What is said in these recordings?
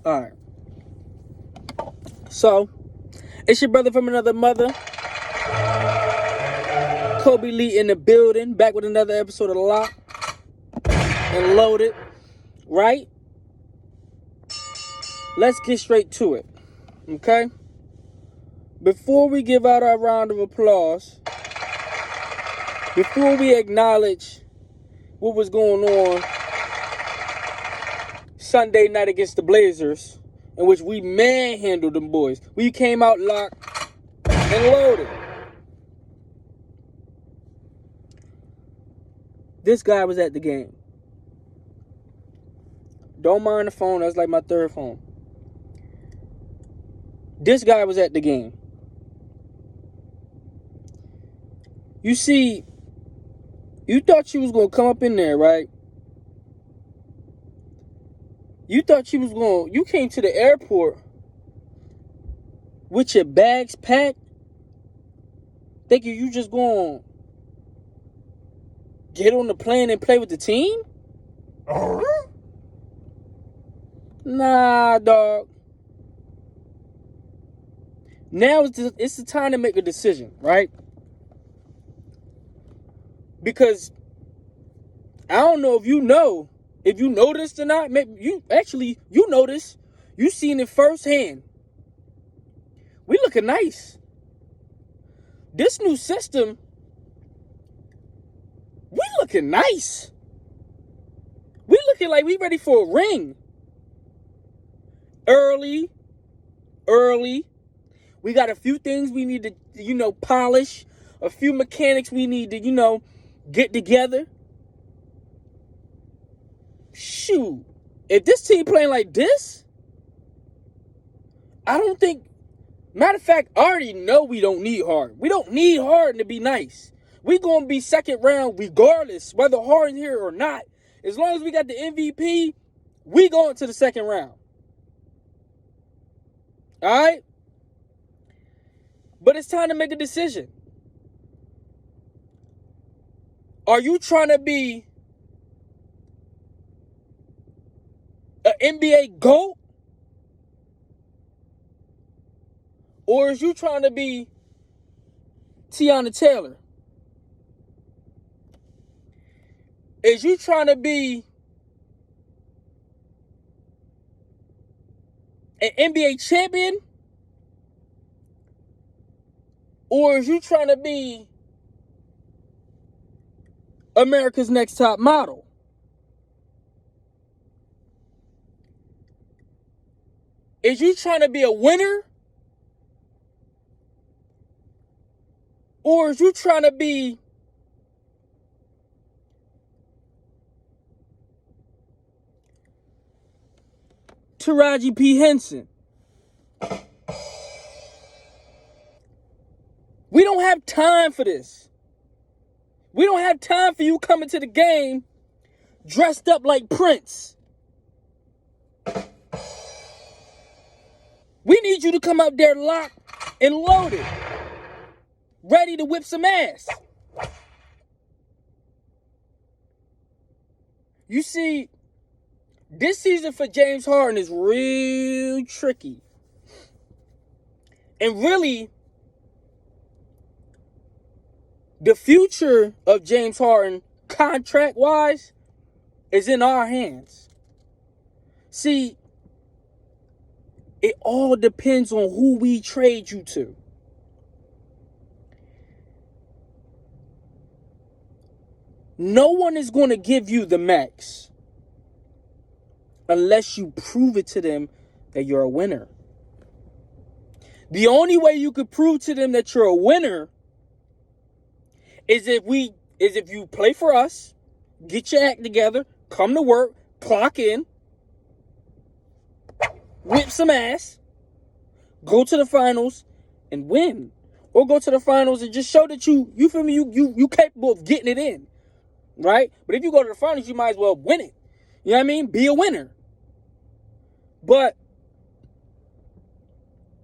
All right. So, it's your brother from another mother. Kobe Lee in the building. Back with another episode of Lock and Loaded. Right? Let's get straight to it. Okay? Before we give out our round of applause, before we acknowledge what was going on Sunday night against the Blazers, in which we manhandled them boys. We came out locked and loaded. This guy was at the game. Don't mind the phone. That's like my third phone. This guy was at the game. You see, you thought she was going to come up in there, right? You thought she was going to... You came to the airport with your bags packed, thinking you just going to get on the plane and play with the team? Nah, dog. Now it's the time to make a decision, right? Because I don't know if you know this or not. Maybe you know this. You seen it firsthand. We looking nice. This new system, we looking nice. We looking like we ready for a ring. Early. We got a few things we need to, polish. A few mechanics we need to, get together. Shoot. If this team playing like this, I don't think... Matter of fact, I already know we don't need Harden. We don't need Harden to be nice. We going to be second round regardless, whether Harden's here or not. As long as we got the MVP, we going to the second round. All right? But it's time to make a decision. Are you trying to be an NBA GOAT? Or is you trying to be Tiana Taylor? Is you trying to be an NBA champion? Or is you trying to be America's Next Top Model? Is you trying to be a winner? Or is you trying to be Taraji P. Henson? We don't have time for this. We don't have time for you coming to the game dressed up like Prince. We need you to come out there locked and loaded, ready to whip some ass. You see, this season for James Harden is real tricky. And really, the future of James Harden, contract-wise, is in our hands. See, it all depends on who we trade you to. No one is going to give you the max unless you prove it to them that you're a winner. The only way you could prove to them that you're a winner is if you play for us, get your act together, come to work, clock in, whip some ass, go to the finals and win. Or go to the finals and just show that you feel me, you capable of getting it in. Right? But if you go to the finals, you might as well win it. You know what I mean? Be a winner. But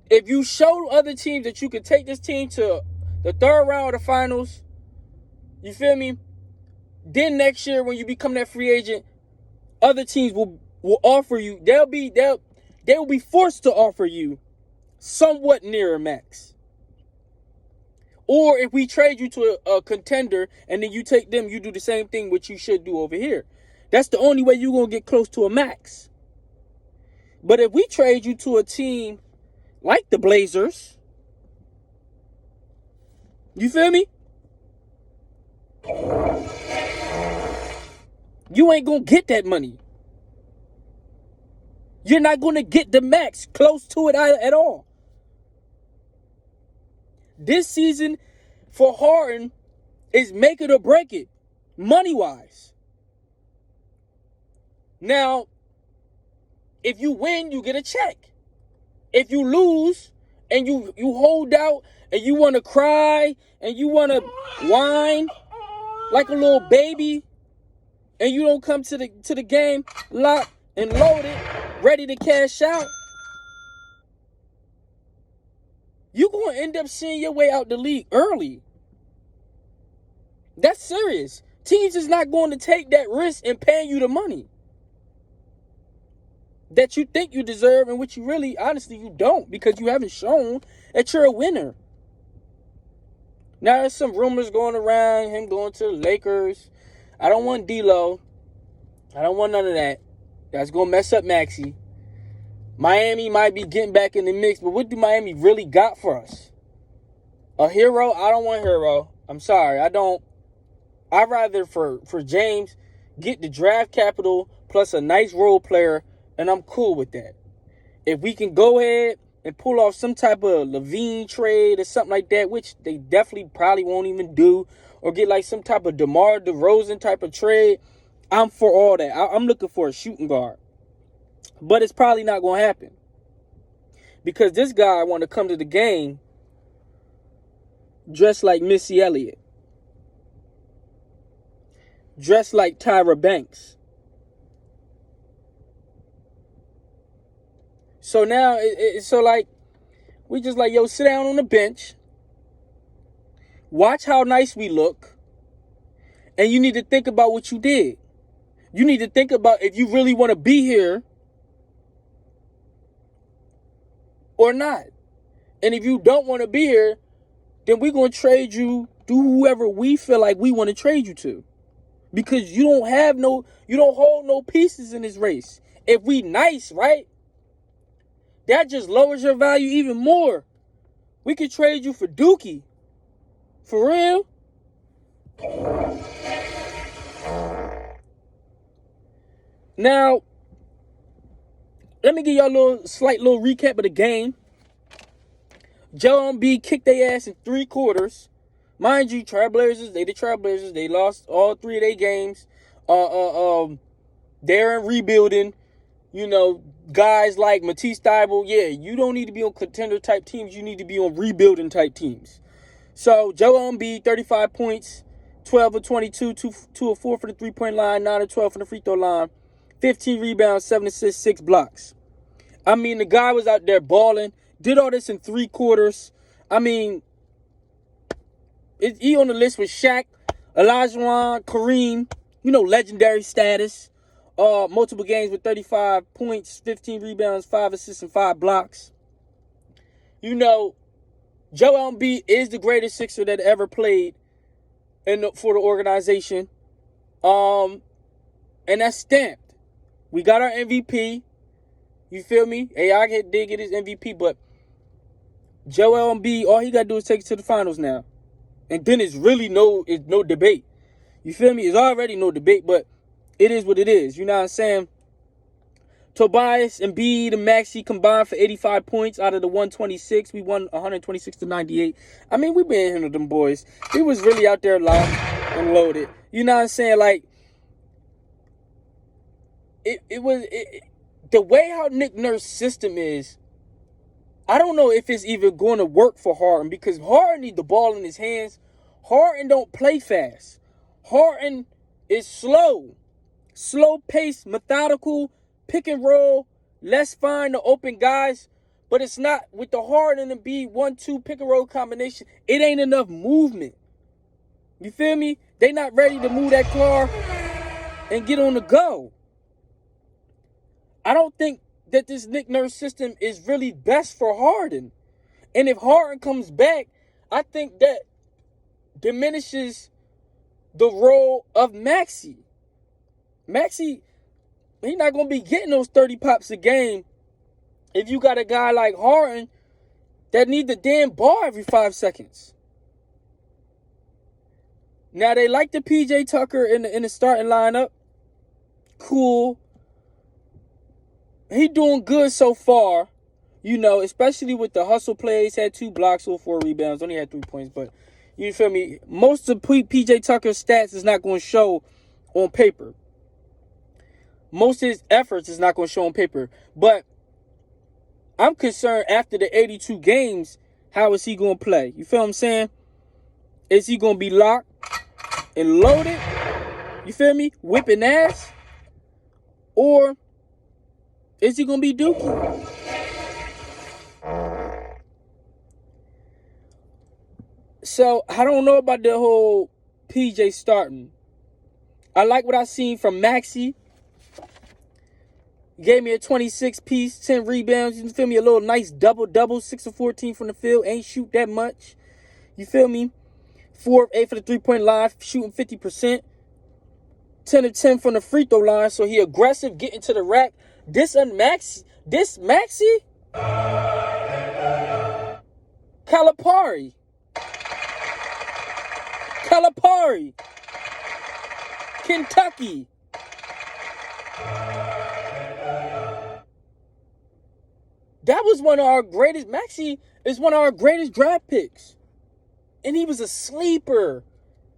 if you show other teams that you can take this team to the third round of the finals, you feel me? Then next year when you become that free agent, other teams will offer you. they will be forced to offer you somewhat near a max. Or if we trade you to a contender and then you take them, you do the same thing, which you should do over here. That's the only way you're going to get close to a max. But if we trade you to a team like the Blazers, you feel me? You ain't going to get that money. You're not going to get the max close to it at all. This season for Harden is make it or break it, money-wise. Now, if you win, you get a check. If you lose and you hold out and you want to cry and you want to whine like a little baby and you don't come to the game locked and loaded, ready to cash out, you're going to end up seeing your way out the league early. That's serious. Teams is not going to take that risk in paying you the money that you think you deserve and which you really, honestly, you don't, because you haven't shown that you're a winner. Now, there's some rumors going around, him going to the Lakers. I don't want D'Lo. I don't want none of that. That's going to mess up Maxey. Miami might be getting back in the mix, but what do Miami really got for us? A hero? I don't want hero. I'm sorry. I don't. I'd rather for James get the draft capital plus a nice role player, and I'm cool with that. If we can go ahead and pull off some type of Levine trade or something like that, which they definitely probably won't even do, or get like some type of DeMar DeRozan type of trade, I'm for all that. I'm looking for a shooting guard. But it's probably not going to happen. Because this guy want to come to the game dressed like Missy Elliott. Dressed like Tyra Banks. So now, we just like, yo, sit down on the bench. Watch how nice we look. And you need to think about what you did. You need to think about if you really want to be here or not. And if you don't want to be here, then we're going to trade you to whoever we feel like we want to trade you to. Because you don't hold no pieces in this race. If we nice, right? That just lowers your value even more. We could trade you for Dookie. For real. Now, let me give y'all a slight little recap of the game. Joel Embiid kicked their ass in 3 quarters. Mind you, Trailblazers, they lost all 3 of their games. They're in rebuilding. You know, guys like Matisse Thybulle, yeah, you don't need to be on contender type teams. You need to be on rebuilding type teams. So, Joel Embiid, 35 points, 12 of 22, 2 of 4 for the 3-point line, 9 of 12 from the free throw line, 15 rebounds, 7 assists, 6 blocks. I mean, the guy was out there balling, did all this in 3 quarters. I mean, he on the list with Shaq, Olajuwon, Kareem, legendary status. Multiple games with 35 points, 15 rebounds, 5 assists, and 5 blocks. Joel Embiid is the greatest Sixer that ever played for the organization. And that's stamped. We got our MVP. You feel me? AI did get his MVP, but Joel Embiid, all he got to do is take it to the finals now. And then it's really no debate. You feel me? It's already no debate, but it is what it is. You know what I'm saying? Tobias, Embiid, and Maxey combined for 85 points out of the 126. We won 126-98. I mean, we been hitting them boys. We was really out there locked and loaded. You know what I'm saying? Like, the way how Nick Nurse's system is, I don't know if it's even going to work for Harden, because Harden needs the ball in his hands. Harden don't play fast. Harden is slow. Slow-paced, methodical, pick and roll. Let's find the open guys. But it's not with the Harden and Embiid 1-2 pick and roll combination. It ain't enough movement. You feel me? They not ready to move that car and get on the go. I don't think that this Nick Nurse system is really best for Harden. And if Harden comes back, I think that diminishes the role of Maxey. Maxey, he's not going to be getting those 30 pops a game if you got a guy like Harden that need the damn ball every 5 seconds. Now, they like the P.J. Tucker in the starting lineup. Cool. He doing good so far, you know, especially with the hustle plays. Had 2 blocks or 4 rebounds. Only had 3 points, but you feel me? Most of P.J. Tucker's stats is not going to show on paper. Most of his efforts is not going to show on paper. But I'm concerned after the 82 games, how is he going to play? You feel what I'm saying? Is he going to be locked and loaded? You feel me? Whipping ass? Or is he going to be dookie? So, I don't know about the whole PJ starting. I like what I seen from Maxey. Gave me a 26-piece, 10 rebounds. You feel me? A little nice double-double, 6 of 14 from the field. Ain't shoot that much. You feel me? 4 of 8 for the three-point line, shooting 50%. 10 of 10 from the free throw line, so he aggressive, getting to the rack. This Maxey? Calipari. Kentucky. That was one of our greatest. Maxey is one of our greatest draft picks. And he was a sleeper.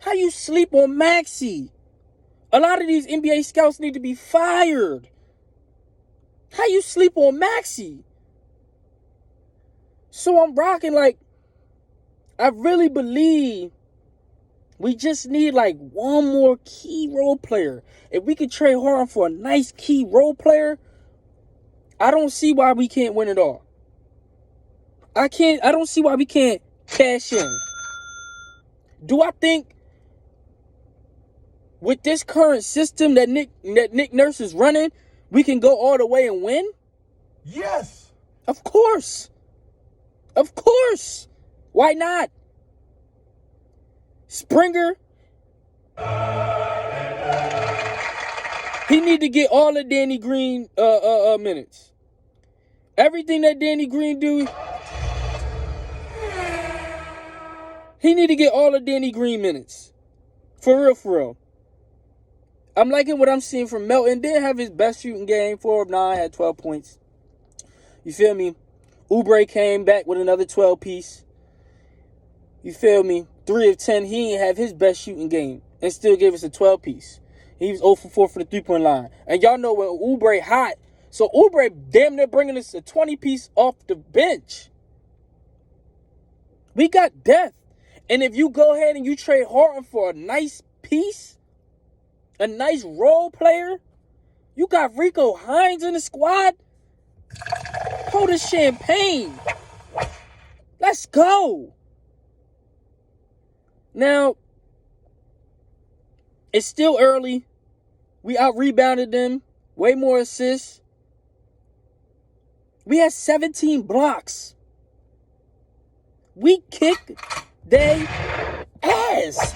How you sleep on Maxey? A lot of these NBA scouts need to be fired. How you sleep on Maxey? So I'm rocking like, I really believe we just need like one more key role player. If we could trade Harden for a nice key role player, I don't see why we can't win it all. I don't see why we can't cash in. Do I think with this current system that Nick Nurse is running, we can go all the way and win? Yes. Of course. Of course. Why not? Springer, he need to get all of Danny Green minutes. Everything that Danny Green do, he need to get all of Danny Green minutes. For real, for real. I'm liking what I'm seeing from Melton. Didn't have his best shooting game. 4 of 9, had 12 points. You feel me? Oubre came back with another 12-piece. You feel me? 3 of 10. He didn't have his best shooting game and still gave us a 12-piece. He was 0 for 4 for the three-point line. And y'all know when Oubre hot. So Oubre damn near bringing us a 20-piece off the bench. We got depth. And if you go ahead and you trade Harden for a nice piece, a nice role player, you got Rico Hines in the squad. Hold the champagne. Let's go. Now, it's still early. We out-rebounded them. Way more assists. We had 17 blocks. We kicked they ass.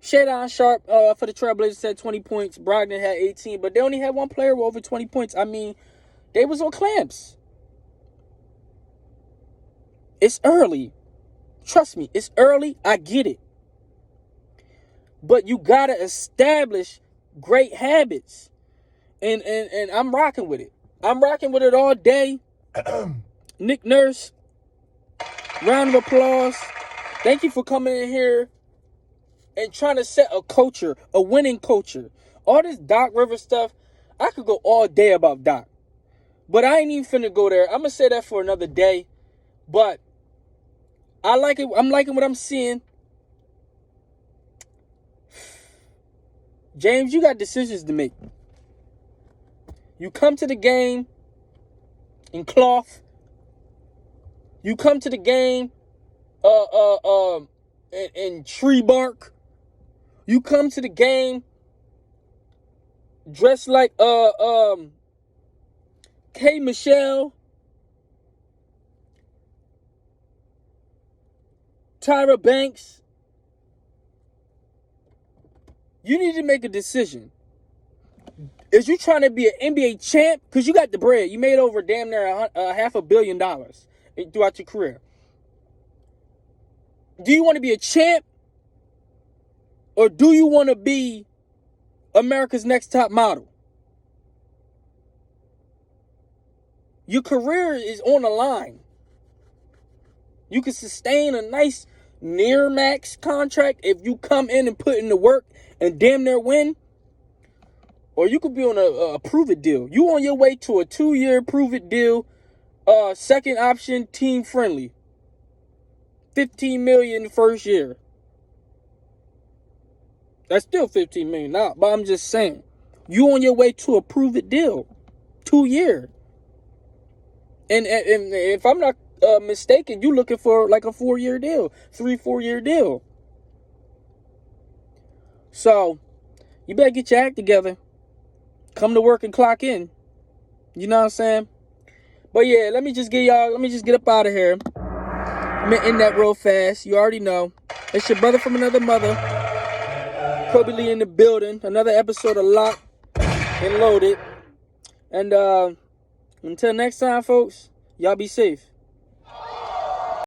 Shadon Sharp for the Trailblazers had 20 points. Brogdon had 18, but they only had one player with over 20 points. I mean, they was on clamps. It's early. Trust me, it's early. I get it. But you got to establish great habits. And I'm rocking with it. I'm rocking with it all day. Nick Nurse, round of applause. Thank you for coming in here and trying to set a culture, a winning culture. All this Doc Rivers stuff, I could go all day about Doc. But I ain't even finna go there. I'm going to say that for another day. But I like it. I'm liking what I'm seeing. James, you got decisions to make. You come to the game in cloth. You come to the game in tree bark. You come to the game dressed like K. Michelle, Tyra Banks. You need to make a decision. Is you trying to be an NBA champ? Because you got the bread. You made over damn near $500 million throughout your career. Do you want to be a champ? Or do you want to be America's Next Top Model? Your career is on the line. You can sustain a nice near max contract if you come in and put in the work and damn near win. Or you could be on a prove-it deal. You on your way to a 2-year prove-it deal, second option, team friendly. $15 million the first year. That's still $15 million now, but I'm just saying. You on your way to a prove-it deal. 2-year. And if I'm not mistaken, you looking for like a 4-year deal. 3-4-year deal. So, you better get your act together. Come to work and clock in. You know what I'm saying? But yeah, let me just get up out of here. I'm gonna end that real fast. You already know. It's your brother from another mother. Kobe Lee in the building. Another episode of Locked and Loaded. And until next time, folks, y'all be safe.